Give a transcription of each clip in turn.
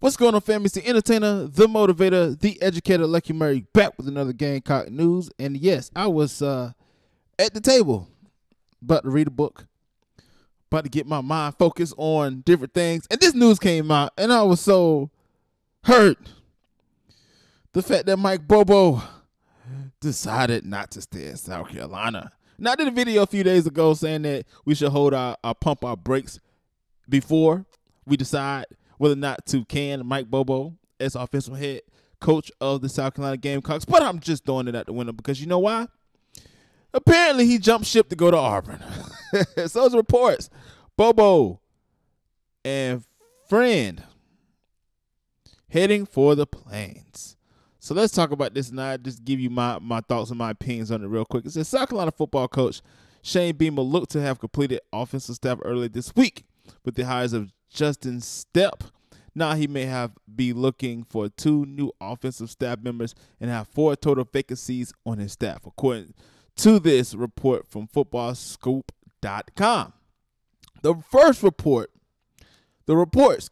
What's going on, family? It's the entertainer, the motivator, the educator, Lucky Murray, back with another Gamecock news. And yes, I was at the table, about to read a book, about to get my mind focused on different things. And this news came out, and I was so hurt. The fact that Mike Bobo decided not to stay in South Carolina. Now, I did a video a few days ago saying that we should hold our pump our brakes before we decide whether or not to can Mike Bobo as offensive head coach of the South Carolina Gamecocks. But I'm just throwing it out the window because you know why? Apparently, he jumped ship to go to Auburn. So it's reports. Bobo and Friend heading for the Plains. So let's talk about this, and I just give you my thoughts and my opinions on it real quick. It says South Carolina football coach Shane Beamer looked to have completed offensive staff earlier this week with the hires of Justin Stepp. Now he may be looking for 2 new offensive staff members and have 4 total vacancies on his staff, according to this report from footballscoop.com. The report,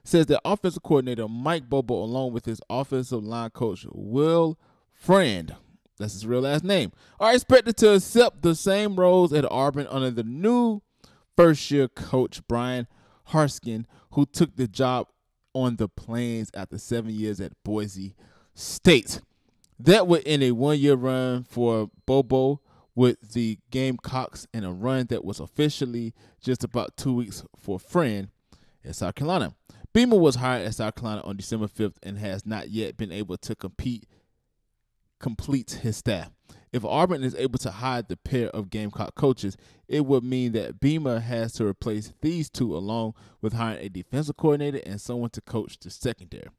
says that offensive coordinator Mike Bobo, along with his offensive line coach Will Friend, that's his real last name, are expected to accept the same roles at Auburn under the new first-year coach Brian Harskin, who took the job on the Plains after 7 years at Boise State. That would end a 1-year run for Bobo with the Gamecocks and a run that was officially just about 2 weeks for Friend at South Carolina. Beamer was hired at South Carolina on December 5th and has not yet been able to complete his staff. If Auburn is able to hire the pair of Gamecock coaches, it would mean that Beamer has to replace these 2 along with hiring a defensive coordinator and someone to coach the secondary.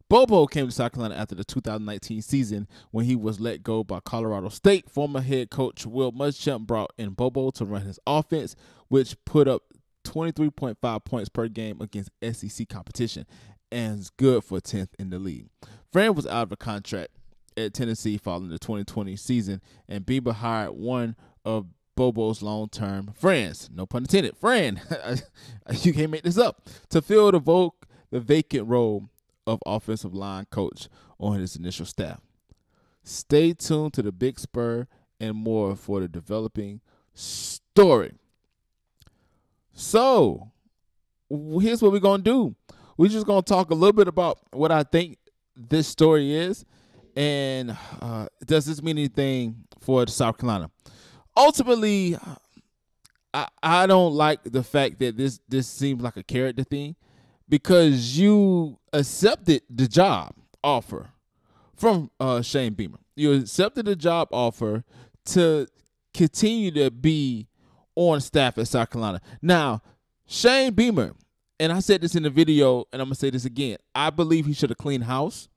Bobo came to South Carolina after the 2019 season when he was let go by Colorado State. Former head coach Will Muschamp brought in Bobo to run his offense, which put up 23.5 points per game against SEC competition and is good for 10th in the league. Friend was out of a contract at Tennessee following the 2020 season, and Beamer hired one of Bobo's long-term friends, no pun intended, friend, you can't make this up, to fill the vacant role of offensive line coach on his initial staff. Stay tuned to the Big Spur and more for the developing story. So, here's what we're going to do. We're just going to talk a little bit about what I think this story is, and does this mean anything for South Carolina? Ultimately, I don't like the fact that this seems like a character thing, because you accepted the job offer from Shane Beamer. You accepted the job offer to continue to be on staff at South Carolina. Now, Shane Beamer, and I said this in the video, and I'm going to say this again, I believe he should have cleaned house.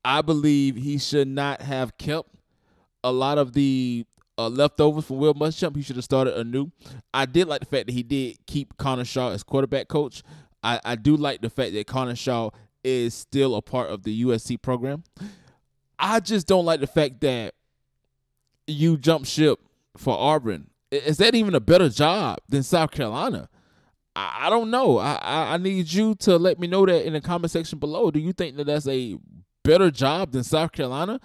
I believe he should not have kept a lot of the leftovers from Will Muschamp. He should have started anew. I did like the fact that he did keep Connor Shaw as quarterback coach. I do like the fact that Connor Shaw is still a part of the USC program. I just don't like the fact that you jump ship for Auburn. Is that even a better job than South Carolina? I don't know. I need you to let me know that in the comment section below. Do you think that that's a better job than South Carolina?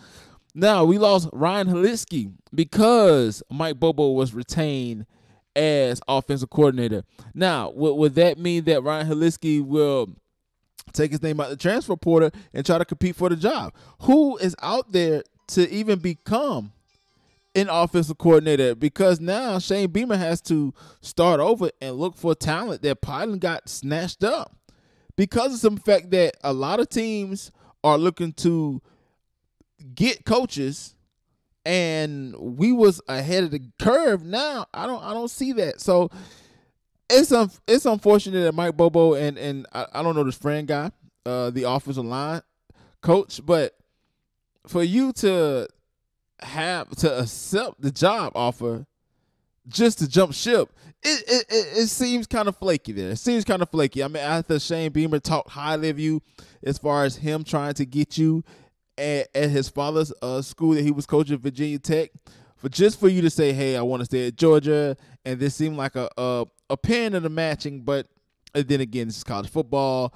Now, we lost Ryan Halitzky because Mike Bobo was retained as offensive coordinator. Now, would that mean that Ryan Halitzky will take his name out the transfer portal and try to compete for the job? Who is out there to even become an offensive coordinator? Because now Shane Beamer has to start over and look for talent that probably got snatched up because of some fact that a lot of teams are looking to get coaches, and we was ahead of the curve. Now I don't see that. So it's unfortunate that Mike Bobo and I don't know this Friend guy, the offensive line coach, but for you to have to accept the job offer just to jump ship, it seems kind of flaky there. It seems kind of flaky. I mean, after Shane Beamer talked highly of you as far as him trying to get you at his father's school that he was coaching at Virginia Tech, for you to say, hey, I want to stay at Georgia, and this seemed like a pen of the matching, but And then again, this is college football.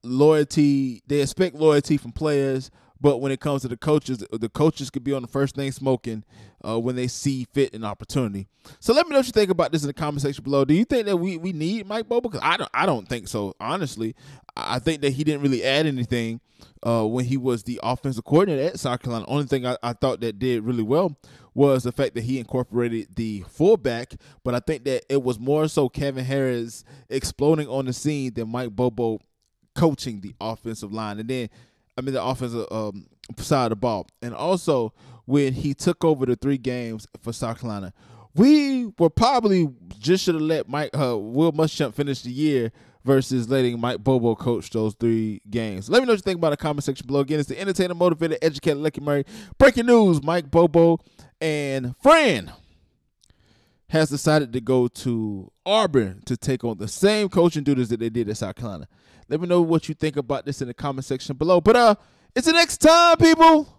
Loyalty, they expect loyalty from players, but when it comes to the coaches could be on the first thing smoking when they see fit and opportunity. So let me know what you think about this in the comment section below. Do you think that we need Mike Bobo? Because I don't think so, honestly. I think that he didn't really add anything when he was the offensive coordinator at South Carolina. Only thing I thought that did really well was the fact that he incorporated the fullback, but I think that it was more so Kevin Harris exploding on the scene than Mike Bobo coaching the offensive line. And then, the offensive side of the ball. And also, when he took over the 3 games for South Carolina, we were probably just should have let Will Muschamp finish the year versus letting Mike Bobo coach those 3 games. Let me know what you think about it in the comment section below. Again, it's the entertainer, motivated, educated Lucky Murray. Breaking news, Mike Bobo and Friend has decided to go to Auburn to take on the same coaching duties that they did at South Carolina. Let me know what you think about this in the comment section below. But until next time, people.